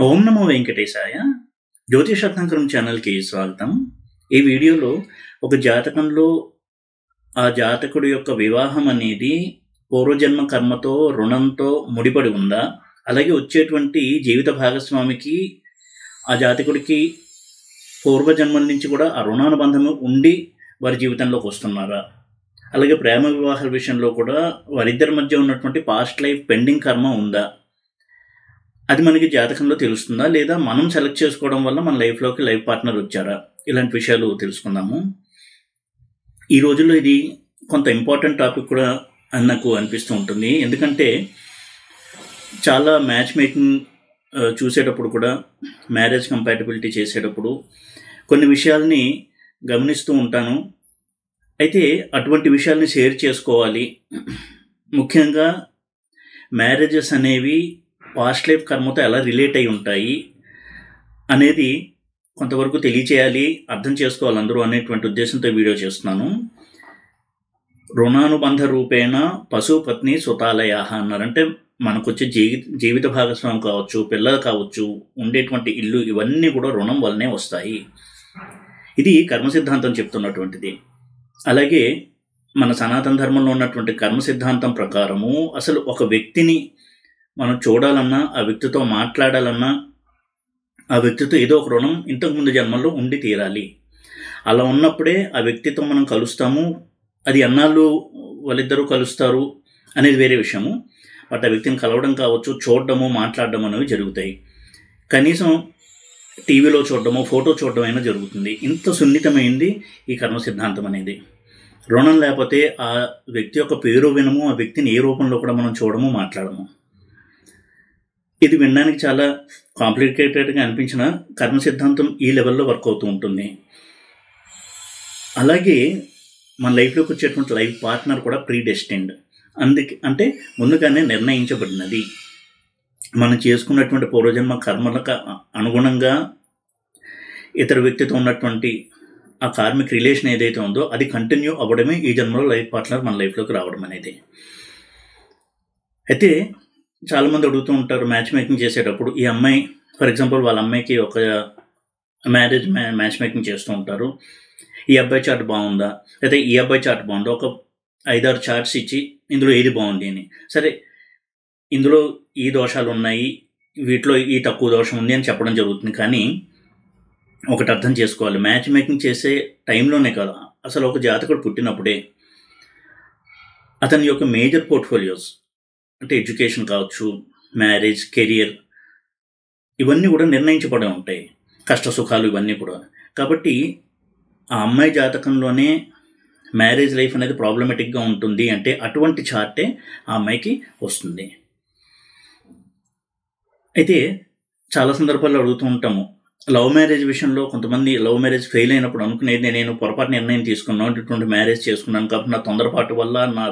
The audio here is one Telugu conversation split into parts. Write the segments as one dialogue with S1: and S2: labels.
S1: ఓం నమో వెంకటేశాయ. జ్యోతిషరత్నాకరం ఛానల్కి స్వాగతం. ఈ వీడియోలో ఒక జాతకంలో ఆ జాతకుడి యొక్క వివాహం అనేది పూర్వజన్మ కర్మతో రుణంతో ముడిపడి ఉందా, అలాగే వచ్చేటువంటి జీవిత భాగస్వామికి ఆ జాతకుడికి పూర్వజన్మల నుంచి కూడా ఆ రుణానుబంధం ఉండి వారి జీవితంలోకి వస్తున్నారా, అలాగే ప్రేమ వివాహాల విషయంలో కూడా వారిద్దరి మధ్య ఉన్నటువంటి పాస్ట్ లైఫ్ పెండింగ్ కర్మ ఉందా, అది మనకి జాతకంలో తెలుస్తుందా, లేదా మనం సెలెక్ట్ చేసుకోవడం వల్ల మన లైఫ్లోకి లైఫ్ పార్ట్నర్ వచ్చారా, ఇలాంటి విషయాలు తెలుసుకుందాము. ఈ రోజుల్లో ఇది కొంత ఇంపార్టెంట్ టాపిక్ కూడా అని నాకు అనిపిస్తూ ఉంటుంది. ఎందుకంటే చాలా మ్యాచ్ మేకింగ్ చూసేటప్పుడు కూడా, మ్యారేజ్ కంపాటబిలిటీ చేసేటప్పుడు కొన్ని విషయాల్ని గమనిస్తూ ఉంటాను. అయితే అటువంటి విషయాల్ని షేర్ చేసుకోవాలి. ముఖ్యంగా మ్యారేజెస్ అనేవి పాస్ట్ లైఫ్ కర్మతో ఎలా రిలేట్ అయి ఉంటాయి అనేది కొంతవరకు తెలియచేయాలి, అర్థం చేసుకోవాలి అందరూ అనేటువంటి ఉద్దేశంతో వీడియో చేస్తున్నాను. రుణానుబంధ రూపేణ పశుపత్ని సుతాలయ అన్నారంటే మనకొచ్చే జీవిత భాగస్వామి కావచ్చు, పిల్లలు కావచ్చు, ఉండేటువంటి ఇల్లు, ఇవన్నీ కూడా రుణం వల్లనే వస్తాయి. ఇది కర్మ సిద్ధాంతం చెప్తున్నటువంటిది. అలాగే మన సనాతన ధర్మంలో ఉన్నటువంటి కర్మ సిద్ధాంతం ప్రకారము అసలు ఒక వ్యక్తిని మనం చూడాలన్నా, ఆ వ్యక్తితో మాట్లాడాలన్నా, ఆ వ్యక్తితో ఏదో ఒక రుణం ఇంతకుముందు జన్మల్లో ఉండి తీరాలి. అలా ఉన్నప్పుడే ఆ వ్యక్తితో మనం కలుస్తాము. అది ఎన్నాళ్ళు వాళ్ళిద్దరూ కలుస్తారు అనేది వేరే విషయము. బట్ ఆ వ్యక్తిని కలవడం కావచ్చు, చూడడము, మాట్లాడడం అనేవి జరుగుతాయి. కనీసం టీవీలో చూడడము, ఫోటో చూడడం అయినా జరుగుతుంది. ఇంత సున్నితమైంది ఈ కర్మ సిద్ధాంతం అనేది. రుణం లేకపోతే ఆ వ్యక్తి యొక్క పేరు వినము, ఆ వ్యక్తిని ఏ రూపంలో కూడా మనం చూడము, మాట్లాడము. ఇది వినడానికి చాలా కాంప్లికేటెడ్గా అనిపించిన కర్మ సిద్ధాంతం ఈ లెవెల్లో వర్క్ అవుతూ ఉంటుంది. అలాగే మన లైఫ్లోకి వచ్చేటువంటి లైఫ్ పార్ట్నర్ కూడా ప్రీ డెస్టిన్డ్. అంటే ముందుగానే నిర్ణయించబడినది. మనం చేసుకున్నటువంటి పూర్వజన్మ కర్మలకు అనుగుణంగా ఇతర వ్యక్తితో ఉన్నటువంటి ఆ కార్మిక్ రిలేషన్ ఏదైతే ఉందో అది కంటిన్యూ అవ్వడమే ఈ జన్మలో లైఫ్ పార్ట్నర్ మన లైఫ్లోకి రావడం అనేది. అయితే చాలామంది అడుగుతూ ఉంటారు మ్యాచ్ మేకింగ్ చేసేటప్పుడు, ఈ అమ్మాయి ఫర్ ఎగ్జాంపుల్ వాళ్ళ అమ్మాయికి ఒక మ్యాచ్ మేకింగ్ చేస్తూ ఉంటారు. ఈ అబ్బాయి చార్ట్ బాగుందా, లేదా ఈ అబ్బాయి చార్ట్ బాగుందా, ఒక 5-6 చార్ట్స్ ఇచ్చి ఇందులో ఏది బాగుంది అని, సరే ఇందులో ఈ దోషాలు ఉన్నాయి, వీటిలో ఈ తక్కువ దోషం ఉంది అని చెప్పడం జరుగుతుంది. కానీ ఒకటి అర్థం చేసుకోవాలి, మ్యాచ్ మేకింగ్ చేసే టైంలోనే కాదు, అసలు ఒక జాతకుడు పుట్టినప్పుడే అతని యొక్క మేజర్ పోర్ట్ఫోలియోస్ అంటే ఎడ్యుకేషన్ కావచ్చు, మ్యారేజ్, కెరియర్, ఇవన్నీ కూడా నిర్ణయించబడి ఉంటాయి. కష్ట సుఖాలు ఇవన్నీ కూడా. కాబట్టి ఆ అమ్మాయి జాతకంలోనే మ్యారేజ్ లైఫ్ అనేది ప్రాబ్లమేటిక్గా ఉంటుంది అంటే అటువంటి చార్టే ఆ అమ్మాయికి వస్తుంది. అయితే చాలా సందర్భాల్లో అడుగుతూ ఉంటాము, లవ్ మ్యారేజ్ విషయంలో కొంతమంది లవ్ మ్యారేజ్ ఫెయిల్ అయినప్పుడు అనుకునేది, నేను పొరపాటు నిర్ణయం తీసుకున్నాను, ఇటువంటి మ్యారేజ్ చేసుకున్నాను కాబట్టి నా తొందరపాటు వల్ల, నా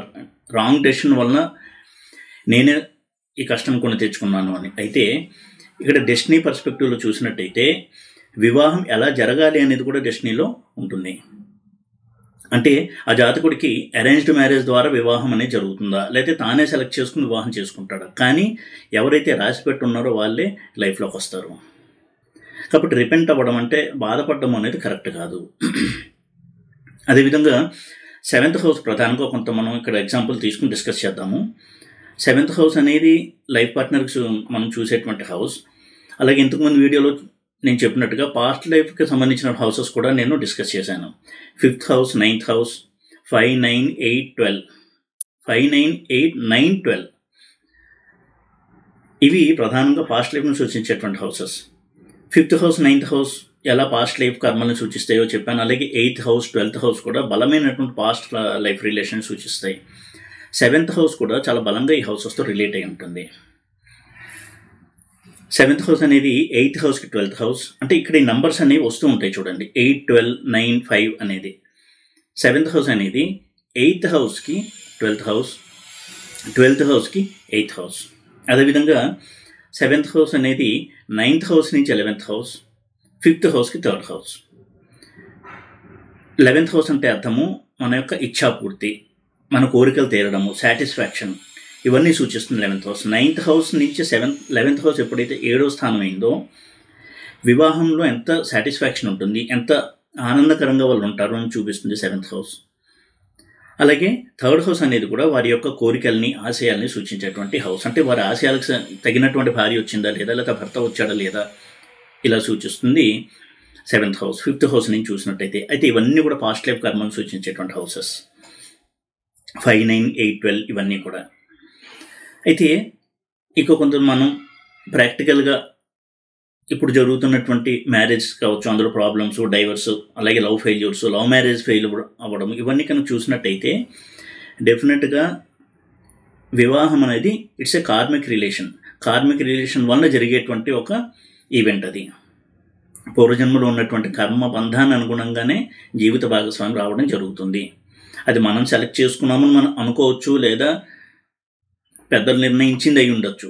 S1: రాంగ్ డెసిషన్ వల్ల నేనే ఈ కష్టం కొని తెచ్చుకున్నాను అని. అయితే ఇక్కడ డెస్టినీ పర్స్పెక్టివ్లో చూసినట్టయితే వివాహం ఎలా జరగాలి అనేది కూడా డెస్టినీలో ఉంటుంది. అంటే ఆ జాతకుడికి అరేంజ్డ్ మ్యారేజ్ ద్వారా వివాహం అనేది జరుగుతుందా, లేకపోతే తానే సెలెక్ట్ చేసుకుని వివాహం చేసుకుంటాడా. కానీ ఎవరైతే రాసి పెట్టున్నారో వాళ్ళే లైఫ్లోకి వస్తారు. కాబట్టి రిపెంట్ అవ్వడం అంటే బాధపడడం అనేది కరెక్ట్ కాదు. అదేవిధంగా 7th హౌస్ ప్రధానంగా కొంత మనం ఇక్కడ ఎగ్జాంపుల్ తీసుకుని డిస్కస్ చేద్దాము. 7th హౌస్ అనేది లైఫ్ పార్ట్నర్కి మనం చూసేటువంటి హౌస్. అలాగే ఇంతకుముందు వీడియోలో నేను చెప్పినట్టుగా పాస్ట్ లైఫ్కి సంబంధించిన హౌసెస్ కూడా నేను డిస్కస్ చేశాను. 5th హౌస్, 9th హౌస్, 5, 9, 8, 12, 5, 9, 8, 9, 12 ఇవి ప్రధానంగా పాస్ట్ లైఫ్ని సూచించేటువంటి houses. 5th house, 9th house ఎలా పాస్ట్ లైఫ్ కర్మల్ని సూచిస్తాయో చెప్పాను. అలాగే 8th హౌస్, 12th హౌస్ కూడా బలమైనటువంటి పాస్ట్ లైఫ్ రిలేషన్ సూచిస్తాయి. 7th హౌస్ కూడా చాలా బలంగా ఈ హౌసెస్తో రిలేట్ అయి ఉంటుంది. 7th హౌస్ అనేది 8th హౌస్కి 12th హౌస్. అంటే ఇక్కడ ఈ నంబర్స్ అనేవి వస్తూ ఉంటాయి చూడండి, 8, 12, 9, 5 అనేది. 7th హౌస్ అనేది 8th హౌస్కి 12th హౌస్, 12th హౌస్కి 8th హౌస్. అదేవిధంగా 7th హౌస్ అనేది 9th హౌస్ నుంచి 11th హౌస్, 5th హౌస్కి 3rd హౌస్. 11th హౌస్ అంటే అర్థము మన యొక్క ఇచ్ఛాపూర్తి, మన కోరికలు తీరడము, సాటిస్ఫాక్షన్, ఇవన్నీ సూచిస్తుంది 11th హౌస్. 9th హౌస్ నుంచి 11th హౌస్ ఎప్పుడైతే 7వ స్థానం అయిందో వివాహంలో ఎంత సాటిస్ఫాక్షన్ ఉంటుంది, ఎంత ఆనందకరంగా వాళ్ళు ఉంటారు అని చూపిస్తుంది 7th హౌస్. అలాగే 3rd హౌస్ అనేది కూడా వారి యొక్క కోరికల్ని, ఆశయాల్ని సూచించేటువంటి హౌస్. అంటే వారి ఆశయాలకు తగినటువంటి భార్య వచ్చిందా లేదా, లేదా భర్త వచ్చాడా లేదా, ఇలా సూచిస్తుంది 7th హౌస్. 5th హౌస్ నుంచి చూసినట్టయితే అయితే ఇవన్నీ కూడా పాస్ట్ లైఫ్ కర్మను సూచించేటువంటి హౌసెస్. 5, 9, 8, 12 ఇవన్నీ కూడా. అయితే ఇక కొంత మనం ప్రాక్టికల్గా ఇప్పుడు జరుగుతున్నటువంటి మ్యారేజ్ కావచ్చు, అందులో ప్రాబ్లమ్స్, డైవర్స్, అలాగే love failures, love marriage fail అవ్వడం, ఇవన్నీ కనుక చూసినట్టయితే డెఫినెట్గా వివాహం అనేది ఇట్స్ ఏ కార్మిక్ రిలేషన్ వల్ల జరిగేటువంటి ఒక ఈవెంట్. అది పూర్వజన్మలో ఉన్నటువంటి కర్మ బంధాన్ని అనుగుణంగానే జీవిత భాగస్వామి రావడం జరుగుతుంది. అది మనం సెలెక్ట్ చేసుకున్నామని మనం అనుకోవచ్చు, లేదా పెద్దలు నిర్ణయించింది అయి ఉండొచ్చు.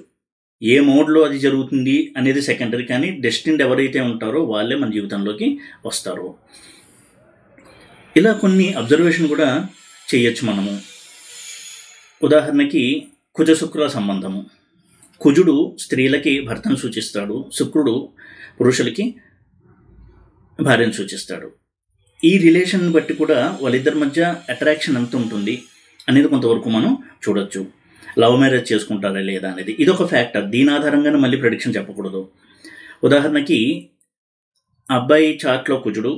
S1: ఏ మోడ్లో అది జరుగుతుంది అనేది సెకండరీ, కానీ డెస్టిన్డ్ ఎవరైతే ఉంటారో వాళ్ళే మన జీవితంలోకి వస్తారు. ఇలా కొన్ని అబ్జర్వేషన్ కూడా చేయొచ్చు మనము. ఉదాహరణకి కుజ శుక్ర సంబంధము. కుజుడు స్త్రీలకి భర్తను సూచిస్తాడు, శుక్రుడు పురుషులకి భార్యను సూచిస్తాడు. ఈ రిలేషన్ బట్టి కూడా వాళ్ళిద్దరి మధ్య అట్రాక్షన్ ఎంత ఉంటుంది అనేది కొంతవరకు మనం చూడొచ్చు. లవ్ మ్యారేజ్ చేసుకుంటారా లేదా అనేది ఇదొక ఫ్యాక్టర్. దీని ఆధారంగానే మళ్ళీ ప్రెడిక్షన్ చెప్పకూడదు. ఉదాహరణకి అబ్బాయి చార్ట్లో కుజుడు,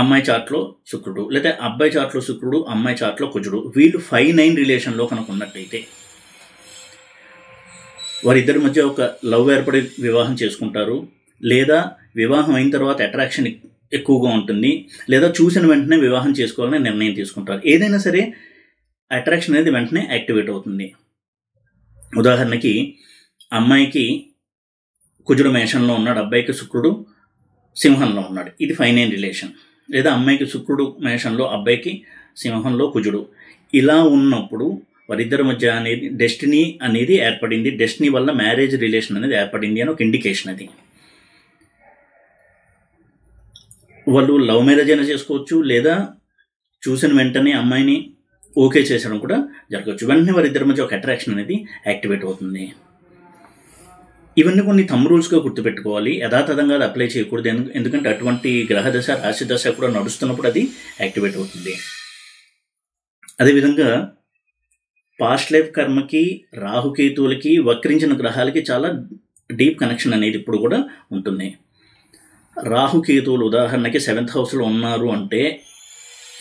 S1: అమ్మాయి చార్ట్లో శుక్రుడు, లేదా అబ్బాయి చార్ట్లో శుక్రుడు, అమ్మాయి చార్ట్లో కుజుడు, వీళ్ళు 5-9 రిలేషన్లో కనుక ఉన్నట్టయితే వారిద్దరి మధ్య ఒక లవ్ ఏర్పడి వివాహం చేసుకుంటారు, లేదా వివాహం అయిన తర్వాత అట్రాక్షన్ ఎక్కువగా ఉంటుంది, లేదా చూసిన వెంటనే వివాహం చేసుకోవాలని నిర్ణయం తీసుకుంటారు. ఏదైనా సరే అట్రాక్షన్ అనేది వెంటనే యాక్టివేట్ అవుతుంది. ఉదాహరణకి అమ్మాయికి కుజుడు మేషంలో ఉన్నాడు, అబ్బాయికి శుక్రుడు సింహంలో ఉన్నాడు, ఇది 5-9 రిలేషన్. లేదా అమ్మాయికి శుక్రుడు మేషంలో, అబ్బాయికి సింహంలో కుజుడు. ఇలా ఉన్నప్పుడు వారిద్దరి మధ్య అనేది డెస్టినీ అనేది ఏర్పడింది, డెస్టినీ వల్ల మ్యారేజ్ రిలేషన్ అనేది ఏర్పడింది అని ఒక ఇండికేషన్. అది వాళ్ళు లవ్ మ్యారేజ్ అయినా చేసుకోవచ్చు, లేదా చూసిన వెంటనే అమ్మాయిని ఓకే చేసడం కూడా జరగవచ్చు. వెంటనే వారిద్దరి మధ్య ఒక అట్రాక్షన్ అనేది యాక్టివేట్ అవుతుంది. ఇవన్నీ కొన్ని థంబ్ రూల్స్గా గుర్తుపెట్టుకోవాలి. యథాతథంగా అది అప్లై చేయకూడదు. ఎందుకంటే అటువంటి గ్రహ దశ, రాశి దశ కూడా నడుస్తున్నప్పుడు అది యాక్టివేట్ అవుతుంది. అదేవిధంగా పాస్ట్ లైఫ్ కర్మకి, రాహుకేతువులకి, వక్రించిన గ్రహాలకి చాలా డీప్ కనెక్షన్ అనేది ఇప్పుడు కూడా ఉంటుంది. రాహుకేతువులు ఉదాహరణకి 7th హౌస్లో ఉన్నారు అంటే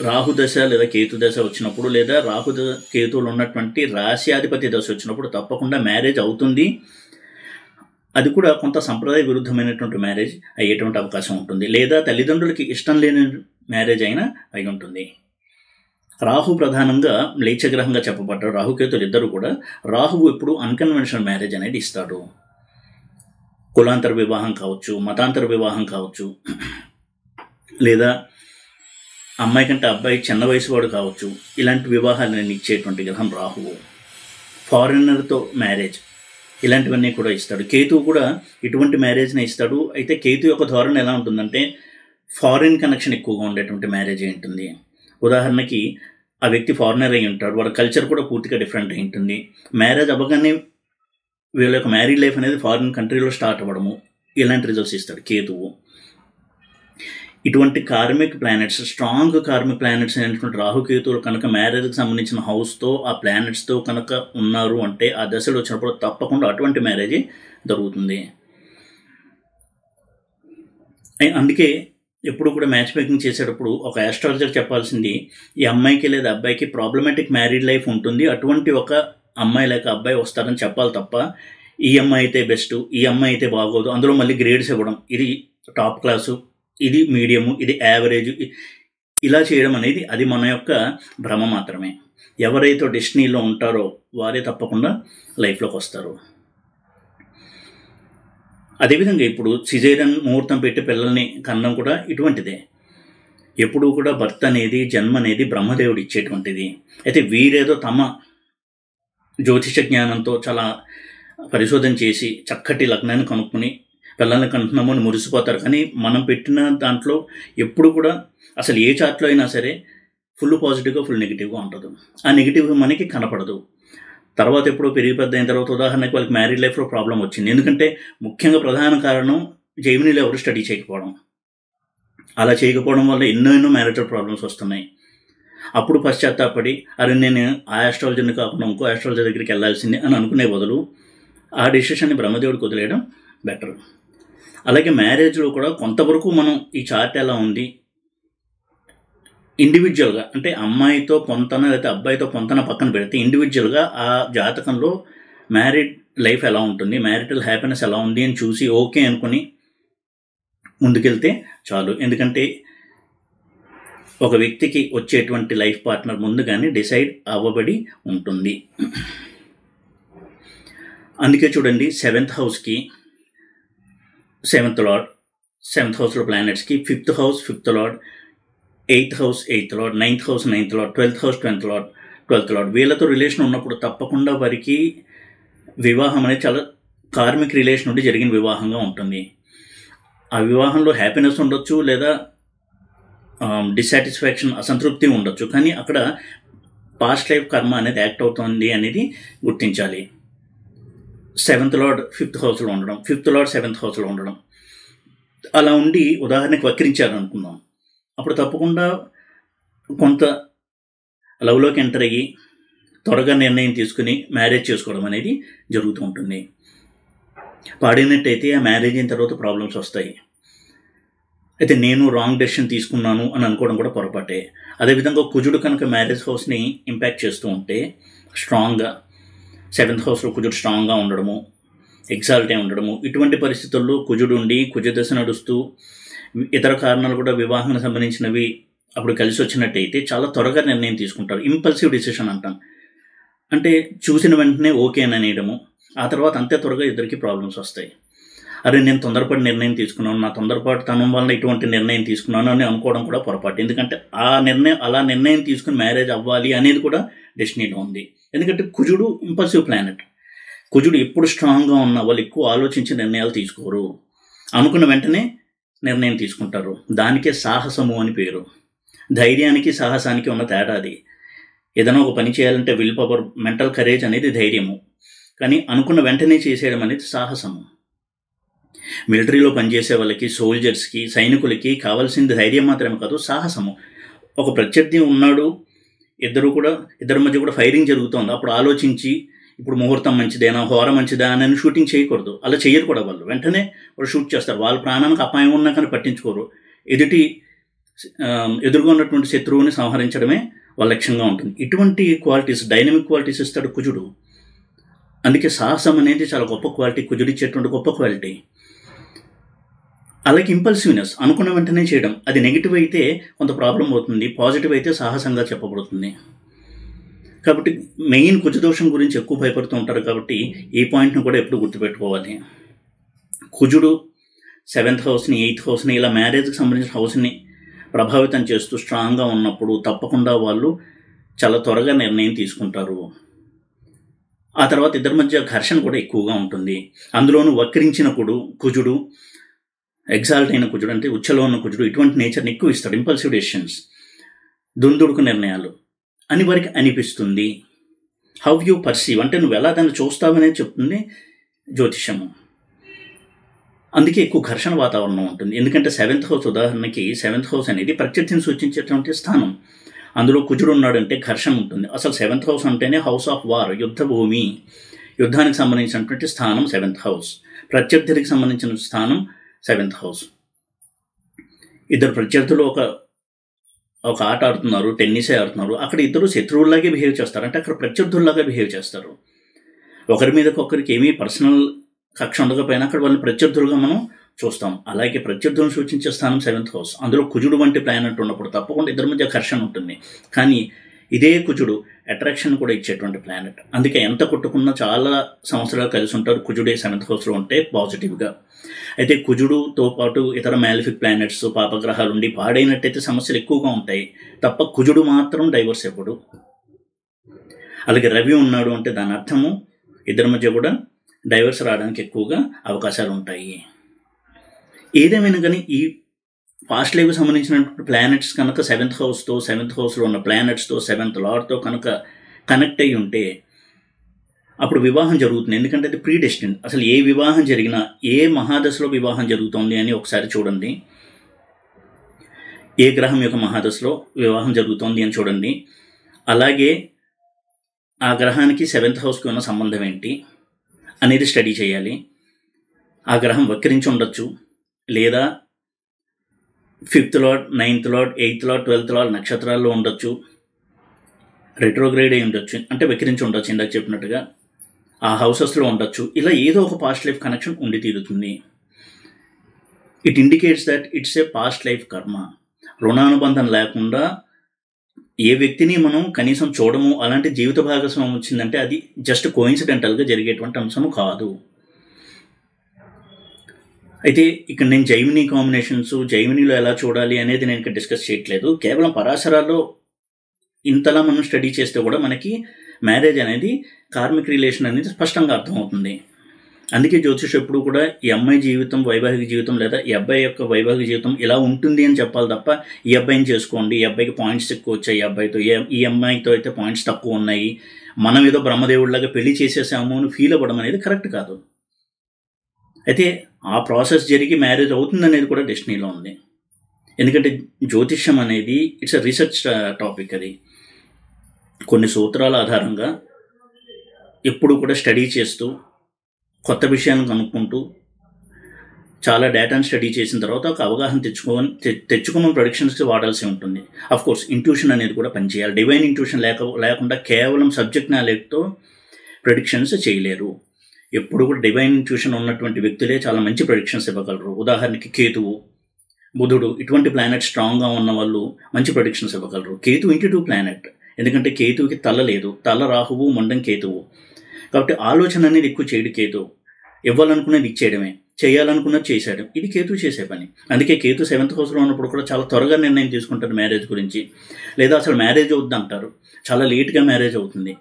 S1: రాహు దశ లేదా కేతు దశ వచ్చినప్పుడు, లేదా కేతువులు ఉన్నటువంటి రాశ్యాధిపతి దశ వచ్చినప్పుడు తప్పకుండా మ్యారేజ్ అవుతుంది. అది కూడా కొంత సంప్రదాయ విరుద్ధమైనటువంటి మ్యారేజ్ అయ్యేటువంటి అవకాశం ఉంటుంది, లేదా తల్లిదండ్రులకి ఇష్టం లేని మ్యారేజ్ అయినా అయి ఉంటుంది. రాహు ప్రధానంగా మ్లేచ్ఛగ్రహంగా చెప్పబడ్డారు. రాహుకేతులు ఇద్దరు కూడా. రాహువు ఇప్పుడు అన్కన్వెన్షనల్ మ్యారేజ్ అనేది ఇస్తాడు. కులాంతర వివాహం కావచ్చు, మతాంతర వివాహం కావచ్చు, లేదా అమ్మాయి కంటే అబ్బాయి చిన్న వయసు వాడు కావచ్చు, ఇలాంటి వివాహాలను ఇచ్చేటువంటి గ్రహం రాహువు. ఫారినర్తో మ్యారేజ్ ఇలాంటివన్నీ కూడా ఇస్తాడు. కేతువు కూడా ఇటువంటి మ్యారేజ్ని ఇస్తాడు. అయితే కేతు యొక్క ధోరణి ఎలా ఉంటుందంటే ఫారిన్ కనెక్షన్ ఎక్కువగా ఉండేటువంటి మ్యారేజ్ అయి ఉంటుంది. ఉదాహరణకి ఆ వ్యక్తి ఫారినర్ అయి ఉంటాడు, వాళ్ళ కల్చర్ కూడా పూర్తిగా డిఫరెంట్ అయి ఉంటుంది. మ్యారేజ్ అవ్వగానే వీళ్ళ యొక్క మ్యారీడ్ లైఫ్ అనేది ఫారిన్ కంట్రీలో స్టార్ట్ అవ్వడము, ఇలాంటి రిజల్ట్స్ ఇస్తాడు కేతువు. ఇటువంటి karmic planets, strong karmic planets అయినటువంటి రాహుకేతువులు కనుక మ్యారేజ్కి సంబంధించిన హౌస్తో, ఆ ప్లానెట్స్తో కనుక ఉన్నారు అంటే ఆ దశలు వచ్చినప్పుడు తప్పకుండా అటువంటి మ్యారేజ్ జరుగుతుంది. అందుకే ఎప్పుడు కూడా మ్యాచ్ మేకింగ్ చేసేటప్పుడు ఒక ఆస్ట్రాలజర్ చెప్పాల్సింది, ఈ అమ్మాయికి లేదా అబ్బాయికి ప్రాబ్లమాటిక్ మ్యారీడ్ లైఫ్ ఉంటుంది, అటువంటి ఒక అమ్మాయి లేక అబ్బాయి వస్తారని చెప్పాలి తప్ప ఈ అమ్మాయి అయితే బెస్ట్, ఈ అమ్మాయి అయితే బాగోదు, అందులో మళ్ళీ గ్రేడ్స్ ఇవ్వడం, ఇది టాప్ క్లాసు, ఇది మీడియము, ఇది యావరేజ్, ఇలా చేయడం అనేది అది మన యొక్క భ్రమ మాత్రమే. ఎవరైతే డెస్టినీలో ఉంటారో వారే తప్పకుండా లైఫ్లోకి వస్తారు. అదేవిధంగా ఇప్పుడు సిజేరియన్ ముహూర్తం పెట్టి పిల్లల్ని కనడం కూడా ఇటువంటిదే. ఎప్పుడూ కూడా బర్త్ అనేది, జన్మ అనేది బ్రహ్మదేవుడు ఇచ్చేటువంటిది. అయితే వీరేదో తమ జ్యోతిష జ్ఞానంతో చాలా పరిశోధన చేసి చక్కటి లగ్నాన్ని కనుక్కొని పిల్లల్ని కంటున్నాము అని మురిసిపోతారు. కానీ మనం పెట్టిన దాంట్లో ఎప్పుడు కూడా అసలు ఏ చార్ట్లో అయినా సరే ఫుల్ పాజిటివ్గా, ఫుల్ నెగిటివ్గా ఉంటుంది. ఆ నెగిటివ్ మనకి కనపడదు. తర్వాత ఎప్పుడో పెరిగి పెద్ద అయిన తర్వాత ఉదాహరణకి వాళ్ళకి మ్యారీడ్ లైఫ్లో ప్రాబ్లం వచ్చింది. ఎందుకంటే ముఖ్యంగా ప్రధాన కారణం జెమినీలో ఎవరు స్టడీ చేయకపోవడం. అలా చేయకపోవడం వల్ల ఎన్నో మ్యారిటల్ ప్రాబ్లమ్స్ వస్తున్నాయి. అప్పుడు పశ్చాత్తాపడి అరే నేను ఆ ఆస్ట్రాలజర్ని కాకుండా ఇంకో ఆస్ట్రాలజర్ దగ్గరికి వెళ్ళాల్సిందే అని అనుకునే బదులు ఆ డెసిషన్ని బ్రహ్మదేవుడికి వదిలేయడం బెటర్. అలాగే మ్యారేజ్లో కూడా కొంతవరకు మనం ఈ చార్ట్ ఎలా ఉంది ఇండివిజువల్గా, అంటే అమ్మాయితో పొంతన లేకపోతే అబ్బాయితో పొంతన పక్కన పెడితే ఇండివిజువల్గా ఆ జాతకంలో మ్యారీడ్ లైఫ్ ఎలా ఉంటుంది, మ్యారిటల్ హ్యాపీనెస్ ఎలా ఉంది అని చూసి ఓకే అనుకుని ముందుకెళ్తే చాలు. ఎందుకంటే ఒక వ్యక్తికి వచ్చేటువంటి లైఫ్ పార్ట్నర్ ముందుగానే డిసైడ్ అవ్వబడి ఉంటుంది. అందుకే చూడండి 7th హౌస్కి 7th లార్డ్, 7th హౌస్లో ప్లానెట్స్కి 5th house 5th lord, 8th house 8th lord, 9th house 9th lord, 12th house 12th lord వీళ్ళతో రిలేషన్ ఉన్నప్పుడు తప్పకుండా వారికి వివాహం అనేది చాలా కార్మిక్ రిలేషన్ నుండి జరిగిన వివాహంగా ఉంటుంది. ఆ వివాహంలో హ్యాపీనెస్ ఉండొచ్చు, లేదా డిస్సాటిస్ఫాక్షన్ అసంతృప్తి ఉండొచ్చు, కానీ అక్కడ పాస్ట్ లైఫ్ కర్మ అనేది యాక్ట్ అవుతుంది అనేది గుర్తించాలి. 7th లార్డ్ 5th హౌస్లో ఉండడం, 5th లార్డ్ 7th హౌస్లో ఉండడం అలా ఉండి ఉదాహరణకి వక్రించారు అనుకుందాం. అప్పుడు తప్పకుండా కొంత లవ్లోకి ఎంటర్ అయ్యి త్వరగా నిర్ణయం తీసుకుని మ్యారేజ్ చేసుకోవడం అనేది జరుగుతూ ఉంటుంది. పాడినట్టయితే ఆ మ్యారేజ్ అయిన తర్వాత ప్రాబ్లమ్స్ వస్తాయి. అయితే నేను రాంగ్ డెసిషన్ తీసుకున్నాను అని అనుకోవడం కూడా పొరపాటే. అదేవిధంగా కుజుడు కనుక మ్యారేజ్ హౌస్ని ఇంపాక్ట్ చేస్తూ ఉంటే స్ట్రాంగ్గా 7th హౌస్లో కుజుడు స్ట్రాంగ్గా ఉండడము, ఎగ్జాల్ట్ అయి ఉండడము, ఇటువంటి పరిస్థితుల్లో కుజుడు ఉండి కుజదశ నడుస్తూ ఇతర కారణాలు కూడా వివాహానికి సంబంధించినవి అప్పుడు కలిసి వచ్చినట్టయితే చాలా త్వరగా నిర్ణయం తీసుకుంటారు. ఇంపల్సివ్ డిసిషన్ అంటాం, అంటే చూసిన వెంటనే ఓకే అని అనేయడము, ఆ తర్వాత అంతే త్వరగా ఇద్దరికి ప్రాబ్లమ్స్ వస్తాయి. అరే నేను తొందరపడి నిర్ణయం తీసుకున్నాను, నా తొందరపాటు తనం వల్ల ఇటువంటి నిర్ణయం తీసుకున్నాను అని అనుకోవడం కూడా పొరపాటు. ఎందుకంటే అలా నిర్ణయం తీసుకుని మ్యారేజ్ అవ్వాలి అనేది కూడా డెస్టినీలో ఉంది. ఎందుకంటే కుజుడు ఇంపల్సివ్ ప్లానెట్. కుజుడు ఎప్పుడు స్ట్రాంగ్గా ఉన్న వాళ్ళు ఎక్కువ ఆలోచించి నిర్ణయాలు తీసుకోరు, అనుకున్న వెంటనే నిర్ణయం తీసుకుంటారు. దానికే సాహసము అని పేరు. ధైర్యానికి సాహసానికి ఉన్న తేడా అది. ఏదైనా ఒక పని చేయాలంటే విల్ పవర్, మెంటల్ కరేజ్ అనేది ధైర్యము, కానీ అనుకున్న వెంటనే చేసేయడం అనేది సాహసము. మిలిటరీలో పనిచేసే వాళ్ళకి, సోల్జర్స్కి, సైనికులకి కావాల్సింది ధైర్యం మాత్రమే కాదు, సాహసము. ఒక ప్రత్యర్థి ఉన్నాడు, ఇద్దరి మధ్య కూడా ఫైరింగ్ జరుగుతుంది, అప్పుడు ఆలోచించి ఇప్పుడు ముహూర్తం మంచిదేనా, హోర మంచిదా అని షూటింగ్ చేయకూడదు. అలా చేయరు కూడా వాళ్ళు, వెంటనే వాళ్ళు షూట్ చేస్తారు. వాళ్ళ ప్రాణానికి అపాయం ఉన్నా కానీ పట్టించుకోరు. ఎదురుగా ఉన్నటువంటి శత్రువుని సంహరించడమే వాళ్ళ లక్ష్యంగా ఉంటుంది. ఇటువంటి క్వాలిటీస్, డైనమిక్ క్వాలిటీస్ ఇస్తాడు కుజుడు. అందుకే సాహసం అనేది చాలా గొప్ప క్వాలిటీ, కుజుడు ఇచ్చేటువంటి గొప్ప క్వాలిటీ. అలాగే ఇంపల్సివ్నెస్, అనుకున్న వెంటనే చేయడం, అది నెగిటివ్ అయితే కొంత ప్రాబ్లం అవుతుంది, పాజిటివ్ అయితే సాహసంగా చెప్పబడుతుంది. కాబట్టి మెయిన్ కుజదోషం గురించి ఎక్కువ భయపడుతూ ఉంటారు. కాబట్టి ఈ పాయింట్ను కూడా ఎప్పుడు గుర్తుపెట్టుకోవాలి. కుజుడు 7th హౌస్ని, 8th హౌస్ని, ఇలా మ్యారేజ్కి సంబంధించిన హౌస్ని ప్రభావితం చేస్తూ స్ట్రాంగ్గా ఉన్నప్పుడు తప్పకుండా వాళ్ళు చాలా త్వరగా నిర్ణయం తీసుకుంటారు. ఆ తర్వాత ఇద్దరి మధ్య ఘర్షణ కూడా ఎక్కువగా ఉంటుంది. అందులోనూ వక్రించినప్పుడు కుజుడు, ఎగ్జాల్ట్ అయిన కుజుడు అంటే ఉచ్చలో ఉన్న కుజుడు ఇటువంటి నేచర్ని ఎక్కువ ఇస్తాడు. ఇంపల్సివ్ డెసిషన్స్, దుందుడుకు నిర్ణయాలు అని వారికి అనిపిస్తుంది. హౌ యూ పర్సీవ్ అంటే నువ్వు ఎలా దాన్ని చూస్తావనేది చెప్తుంది జ్యోతిషము. అందుకే ఎక్కువ ఘర్షణ వాతావరణం ఉంటుంది. ఎందుకంటే 7th హౌస్, ఉదాహరణకి 7th హౌస్ అనేది ప్రత్యర్థిని సూచించేటువంటి స్థానం. అందులో కుజుడు ఉన్నాడంటే ఘర్షణ ఉంటుంది. అసలు 7th హౌస్ అంటేనే హౌస్ ఆఫ్ వార్, యుద్ధ భూమి, యుద్ధానికి సంబంధించినటువంటి స్థానం 7th హౌస్. ప్రత్యర్థికి సంబంధించిన స్థానం 7th హౌస్. ఇద్దరు ప్రత్యర్థులు ఒక ఆట ఆడుతున్నారు, టెన్నిసే ఆడుతున్నారు, అక్కడ ఇద్దరు శత్రువుల్లాగే బిహేవ్ చేస్తారు, అంటే అక్కడ ప్రత్యర్థుల్లాగా బిహేవ్ చేస్తారు. ఒకరి మీదకి ఒకరికి ఏమీ పర్సనల్ కక్ష ఉండకపోయినా అక్కడ వాళ్ళని ప్రత్యర్థులుగా మనం చూస్తాం. అలాగే ప్రత్యర్థులను సూచించే స్థానం 7th హౌస్. అందులో కుజుడు వంటి ప్లానెట్ ఉన్నప్పుడు తప్పకుండా ఇద్దరి మధ్య ఘర్షణ ఉంటుంది. కానీ ఇదే కుజుడు అట్రాక్షన్ కూడా ఇచ్చేటువంటి ప్లానెట్. అందుకే ఎంత కొట్టుకున్నా చాలా సంవత్సరాలు కలిసి ఉంటారు కుజుడే 7th హౌస్లో ఉంటే పాజిటివ్గా. అయితే కుజుడుతో పాటు ఇతర మ్యాలిఫిక్ ప్లానెట్స్, పాపగ్రహాలు ఉండి పాడైనట్టయితే సమస్యలు ఎక్కువగా ఉంటాయి తప్ప కుజుడు మాత్రం డైవర్స్ ఎప్పుడు. అలాగే రవి ఉన్నాడు అంటే దాని అర్థము ఇద్దరి మధ్య కూడా డైవర్స్ రావడానికి ఎక్కువగా అవకాశాలు ఉంటాయి. ఏదేమైనా కానీ ఈ పాస్ట్ లైఫ్కి సంబంధించినటువంటి ప్లానెట్స్ కనుక 7th హౌస్తో, 7th హౌస్లో ఉన్న ప్లానెట్స్తో, 7th లార్డ్తో కనుక కనెక్ట్ అయ్యి ఉంటే అప్పుడు వివాహం జరుగుతుంది. ఎందుకంటే అది ప్రీ డెస్టిన్. అసలు ఏ వివాహం జరిగినా, ఏ మహాదశలో వివాహం జరుగుతోంది అని ఒకసారి చూడండి. ఏ గ్రహం యొక్క మహాదశలో వివాహం జరుగుతోంది అని చూడండి. అలాగే ఆ గ్రహానికి 7th హౌస్కి ఉన్న సంబంధం ఏంటి అనేది స్టడీ చేయాలి. ఆ గ్రహం వక్రించి ఉండొచ్చు, లేదా 5th lord, 9th lord, 8th lord, 12th lord నక్షత్రాల్లో ఉండొచ్చు, రెట్రోగ్రేడ్ అయి ఉండొచ్చు, అంటే వక్రించి ఉండొచ్చు ఇందాక చెప్పినట్టుగా, ఆ హౌసెస్లో ఉండొచ్చు. ఇలా ఏదో ఒక పాస్ట్ లైఫ్ కనెక్షన్ ఉండి తీరుతుంది. It indicates that it's a past life కర్మ. రుణానుబంధం లేకుండా ఏ వ్యక్తిని మనం కనీసం చూడము, అలాంటి జీవిత భాగస్వామ్యం వచ్చిందంటే అది జస్ట్ కోయిన్సిడెంటల్గా జరిగేటువంటి అంశము కాదు. అయితే ఇక్కడ నేను జైమినీ కాంబినేషన్స్, జైమినీలో ఎలా చూడాలి అనేది నేను ఇక్కడ డిస్కస్ చేయట్లేదు. కేవలం పరాశరాల్లో ఇంతలా మనం స్టడీ చేస్తే కూడా మనకి మ్యారేజ్ అనేది కార్మిక్ రిలేషన్ అనేది స్పష్టంగా అర్థమవుతుంది. అందుకే జ్యోతిష్ ఎప్పుడు కూడా ఈ అమ్మాయి జీవితం, వైవాహిక జీవితం, లేదా ఈ అబ్బాయి యొక్క వైవాహిక జీవితం ఇలా ఉంటుంది అని చెప్పాలి తప్ప, ఈ అబ్బాయిని చేసుకోండి, ఈ అబ్బాయికి పాయింట్స్ ఎక్కువ వచ్చాయి, ఈ అబ్బాయితో ఈ అమ్మాయితో అయితే పాయింట్స్ తక్కువ ఉన్నాయి, మనం ఏదో బ్రహ్మదేవుడిలాగా పెళ్లి చేసేసాము అని ఫీల్ అవ్వడం అనేది కరెక్ట్ కాదు. అయితే ఆ ప్రాసెస్ జరిగి మ్యారేజ్ అవుతుంది అనేది కూడా డెస్టినీలో ఉంది. ఎందుకంటే జ్యోతిష్యం అనేది ఇట్స్ అ రీసెర్చ్ టాపిక్. అది కొన్ని సూత్రాల ఆధారంగా ఎప్పుడు కూడా స్టడీ చేస్తూ, కొత్త విషయాలను కనుక్కుంటూ, చాలా డేటాను స్టడీ చేసిన తర్వాత ఒక అవగాహన తెచ్చుకున్న ప్రొడిక్షన్స్కి వాడాల్సి ఉంటుంది. అఫ్కోర్స్ ఇంట్యూషన్ అనేది కూడా పనిచేయాలి. డివైన్ ఇంట్యూషన్ లేకుండా కేవలం సబ్జెక్ట్ నాలెడ్జ్తో ప్రెడిక్షన్స్ చేయలేరు. ఎప్పుడు కూడా డివైన్ ఇంట్యూషన్ ఉన్నటువంటి వ్యక్తులే చాలా మంచి ప్రెడిక్షన్స్ ఇవ్వగలరు. ఉదాహరణకి కేతువు, బుధుడు, ఇటువంటి ప్లానెట్ స్ట్రాంగ్గా ఉన్న వాళ్ళు మంచి ప్రెడిక్షన్స్ ఇవ్వగలరు. కేతు ఇంటిటూ ప్లానెట్, ఎందుకంటే కేతువుకి తల లేదు, తల రాహువు, మండం కేతువు. కాబట్టి ఆలోచన అనేది ఎక్కువ చేయడు కేతువు. ఇవ్వాలనుకున్నది ఇచ్చేయడమే, చేయాలనుకున్నది చేశాడు. ఇది కేతు చేసే పని. అందుకే కేతు 7th హౌస్లో ఉన్నప్పుడు కూడా చాలా త్వరగా నిర్ణయం తీసుకుంటారు మ్యారేజ్ గురించి. లేదా అసలు మ్యారేజ్ అవుద్ది అంటారు, చాలా లేట్గా మ్యారేజ్ అవుతుంది,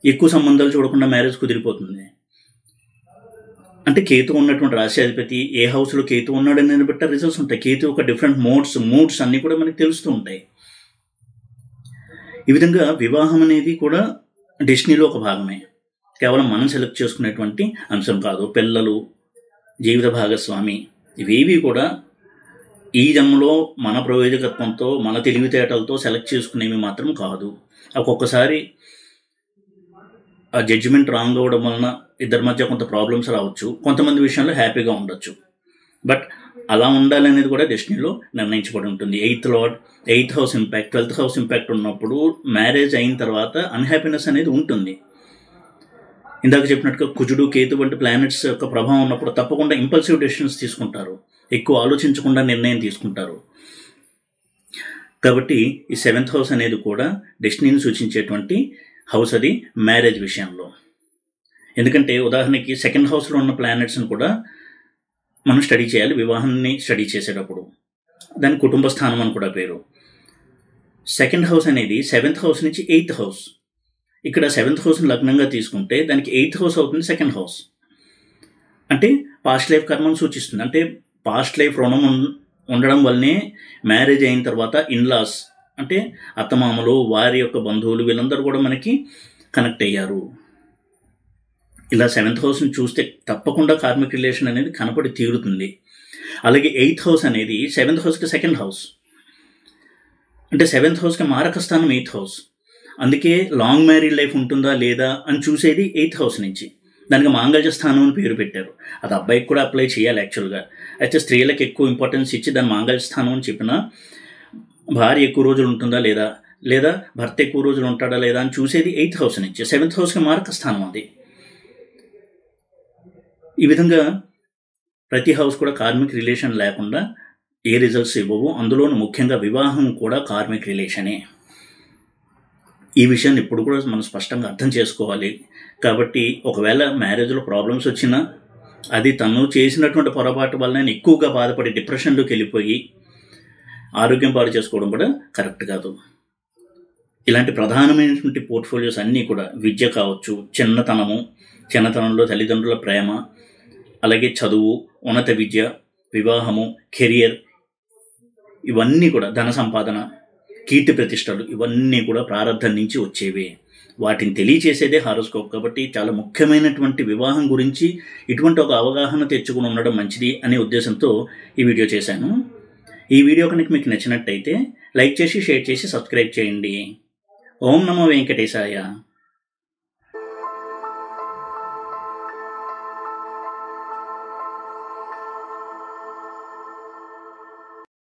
S1: ఎక్కువ సంబంధాలు చూడకుండా మ్యారేజ్ కుదిరిపోతుంది. అంటే కేతు ఉన్నటువంటి రాశ్యాధిపతి ఏ హౌస్లో కేతు ఉన్నాడు అనేది బట్టి రిజల్ట్స్ ఉంటాయి. కేతు ఒక డిఫరెంట్ మూడ్స్ అన్నీ కూడా మనకి తెలుస్తూ ఉంటాయి. ఈ విధంగా వివాహం అనేది కూడా డెస్టినీలో ఒక భాగమే, కేవలం మనం సెలెక్ట్ చేసుకునేటువంటి అంశం కాదు. పిల్లలు, జీవిత భాగస్వామి, ఇవేవి కూడా ఈ జన్మలో మన ప్రయోజకత్వంతో, మన తెలివితేటలతో సెలెక్ట్ చేసుకునేవి మాత్రం కాదు. ఒక్కొక్కసారి ఆ జడ్జిమెంట్ రాంగ్ అవ్వడం వలన ఇద్దరి మధ్య కొంత ప్రాబ్లమ్స్ రావచ్చు, కొంతమంది విషయంలో హ్యాపీగా ఉండొచ్చు. బట్ అలా ఉండాలనేది కూడా డెస్టినీలో నిర్ణయించబడి ఉంటుంది. 8th lord, 8th house impact, 12th house impact ఉన్నప్పుడు మ్యారేజ్ అయిన తర్వాత అన్హ్యాపీనెస్ అనేది ఉంటుంది. ఇందాక చెప్పినట్టుగా కుజుడు, కేతు వంటి ప్లానెట్స్ యొక్క ప్రభావం ఉన్నప్పుడు తప్పకుండా ఇంపల్సివ్ డెసిషన్స్ తీసుకుంటారు, ఎక్కువ ఆలోచించకుండా నిర్ణయం తీసుకుంటారు. కాబట్టి ఈ 7th హౌస్ అనేది కూడా డెస్టినీని సూచించేటువంటి హౌస్ అది మ్యారేజ్ విషయంలో. ఎందుకంటే ఉదాహరణకి 2nd హౌస్లో ఉన్న ప్లానెట్స్ని కూడా మనం స్టడీ చేయాలి వివాహాన్ని స్టడీ చేసేటప్పుడు. దాని కుటుంబ స్థానం అని కూడా పేరు. 2nd హౌస్ అనేది 7th హౌస్ నుంచి 8th హౌస్. ఇక్కడ 7th హౌస్ని లగ్నంగా తీసుకుంటే దానికి 8th హౌస్ అవుతుంది 2nd హౌస్. అంటే పాస్ట్ లైఫ్ కర్మను సూచిస్తుంది. అంటే పాస్ట్ లైఫ్ రుణం ఉండడం వల్లనే మ్యారేజ్ అయిన తర్వాత ఇన్లాస్, అంటే అత్తమామలు, వారి యొక్క బంధువులు, వీళ్ళందరూ కూడా మనకి కనెక్ట్ అయ్యారు. ఇలా 7th హౌస్ని చూస్తే తప్పకుండా కార్మిక్ రిలేషన్ అనేది కనపడి తీరుతుంది. అలాగే 8th హౌస్ అనేది 7th హౌస్కి 2nd హౌస్. అంటే 7th హౌస్కి మారక స్థానం 8th హౌస్. అందుకే లాంగ్ మ్యారీడ్ లైఫ్ ఉంటుందా లేదా అని చూసేది 8th హౌస్ నుంచి. దానికి మాంగళ్య స్థానం అని పేరు పెట్టారు. అది అబ్బాయికి కూడా అప్లై చేయాలి యాక్చువల్గా. అయితే స్త్రీలకు ఎక్కువ ఇంపార్టెన్స్ ఇచ్చి దాని మాంగళ్య స్థానం అని చెప్పినా, భార్య ఎక్కువ రోజులు ఉంటుందా లేదా, లేదా భర్త ఎక్కువ రోజులు ఉంటాడా లేదా అని చూసేది 8th హౌస్ నుంచి. 7th హౌస్కి మారక స్థానం అది. ఈ విధంగా ప్రతి హౌస్ కూడా కార్మిక్ రిలేషన్ లేకుండా ఏ రిజల్ట్స్ ఇవ్వవు. అందులోనూ ముఖ్యంగా వివాహం కూడా కార్మిక్ రిలేషనే. ఈ విషయాన్ని ఇప్పుడు కూడా మనం స్పష్టంగా అర్థం చేసుకోవాలి. కాబట్టి ఒకవేళ మ్యారేజ్లో ప్రాబ్లమ్స్ వచ్చినా అది తను చేసినటువంటి పొరపాటు వల్ల ఎక్కువగా బాధపడి డిప్రెషన్లోకి వెళ్ళిపోయి ఆరోగ్యం పాడు చేసుకోవడం కూడా కరెక్ట్ కాదు. ఇలాంటి ప్రధానమైనటువంటి పోర్ట్ఫోలియోస్ అన్నీ కూడా విద్య కావచ్చు, చిన్నతనంలో తల్లిదండ్రుల ప్రేమ, అలాగే చదువు, ఉన్నత విద్య, వివాహము, కెరియర్, ఇవన్నీ కూడా ధన సంపాదన, కీర్తి ప్రతిష్టలు, ఇవన్నీ కూడా ప్రారంధం నుంచి వచ్చేవే. వాటిని తెలియచేసేదే హారోస్కోప్. కాబట్టి చాలా ముఖ్యమైనటువంటి వివాహం గురించి ఇటువంటి ఒక అవగాహన తెచ్చుకుని ఉండడం మంచిది అనే ఉద్దేశంతో ఈ వీడియో చేశాను. ఈ వీడియో కనుక మీకు నచ్చినట్టయితే లైక్ చేసి, షేర్ చేసి, సబ్స్క్రైబ్ చేయండి. ఓం నమో వెంకటేశాయ.